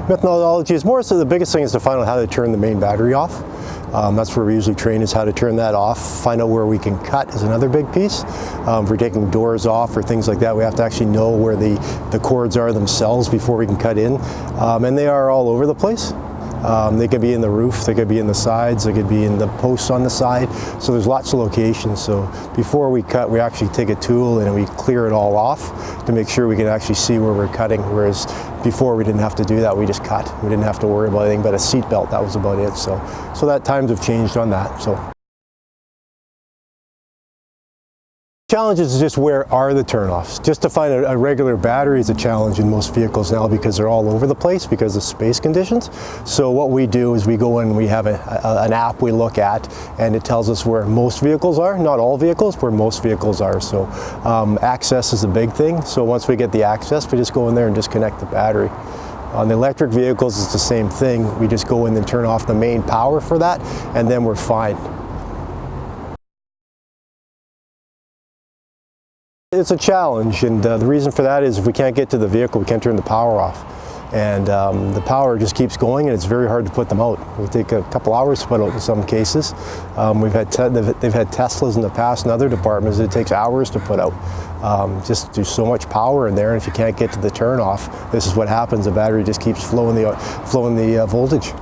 Methodology is more so the biggest thing is to find out how to turn the main battery off. That's where we usually train, is how to turn that off. Find out where we can cut is another big piece. If we're taking doors off or things like that, we have to actually know where the cords are themselves before we can cut in. And they are all over the place. They could be in the roof, they could be in the sides, they could be in the posts on the side. So there's lots of locations. So before we cut, we actually take a tool and we clear it all off to make sure we can actually see where we're cutting. Whereas before we didn't have to do that, we just cut. We didn't have to worry about anything but a seat belt, that was about it. So that times have changed on that. So. Challenge is just where are the turnoffs. Just to find a regular battery is a challenge in most vehicles now because they're all over the place because of space conditions. So what we do is we go in, we have an app we look at, and it tells us where most vehicles are, not all vehicles, where most vehicles are. So access is a big thing. So once we get the access, we just go in there and disconnect the battery. On the electric vehicles, it's the same thing. We just go in and turn off the main power for that, and then we're fine. It's a challenge, and the reason for that is if we can't get to the vehicle, we can't turn the power off. And the power just keeps going, and it's very hard to put them out. It will take a couple hours to put out in some cases. They've had Teslas in the past and other departments, it takes hours to put out. Just there's so much power in there, and if you can't get to the turn off, this is what happens. The battery just keeps flowing the voltage.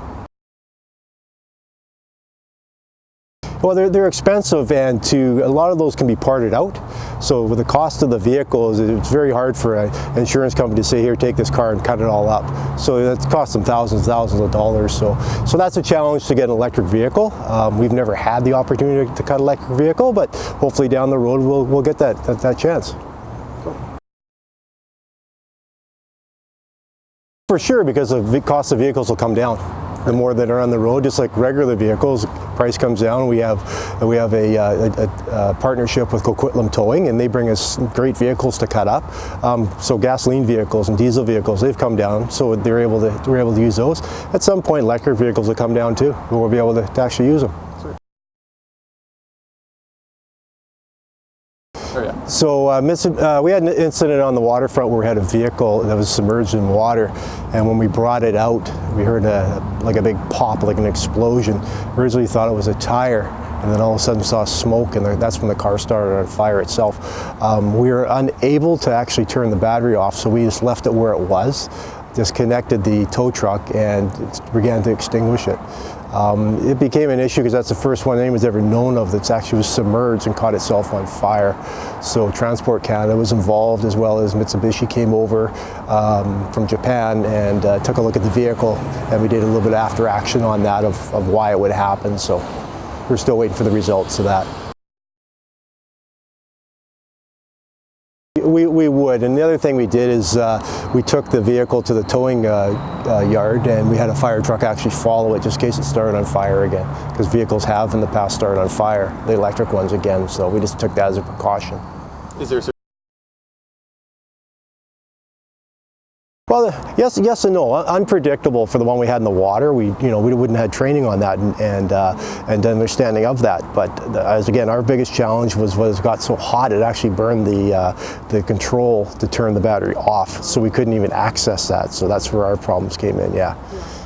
Well, they're expensive, and a lot of those can be parted out. So with the cost of the vehicles, it's very hard for an insurance company to say, here, take this car and cut it all up. So that costs them thousands of dollars. So that's a challenge to get an electric vehicle. We've never had the opportunity to cut an electric vehicle, but hopefully down the road we'll get that chance. For sure, because the cost of vehicles will come down. The more that are on the road, just like regular vehicles, price comes down. We have a partnership with Coquitlam Towing, and they bring us great vehicles to cut up. So gasoline vehicles and diesel vehicles, they've come down, so we're able to use those. At some point, electric vehicles will come down too. We'll be able to actually use them. So we had an incident on the waterfront where we had a vehicle that was submerged in water, and when we brought it out, we heard like a big pop, like an explosion. Originally thought it was a tire, and then all of a sudden saw smoke, and that's when the car started on fire itself. We were unable to actually turn the battery off, so we just left it where it was, disconnected the tow truck, and began to extinguish it. It became an issue because that's the first one anyone's ever known of that's actually was submerged and caught itself on fire. So Transport Canada was involved, as well as Mitsubishi came over from Japan and took a look at the vehicle, and we did a little bit of after action on that of why it would happen. So we're still waiting for the results of that. We would, and the other thing we did is we took the vehicle to the towing yard, and we had a fire truck actually follow it just in case it started on fire again, because vehicles have in the past started on fire, the electric ones again, so we just took that as a precaution. Is there Well, yes and no. Unpredictable for the one we had in the water. We wouldn't have had training on that and understanding of that. But as again, our biggest challenge was it got so hot it actually burned the control to turn the battery off, so we couldn't even access that. So that's where our problems came in. Yeah.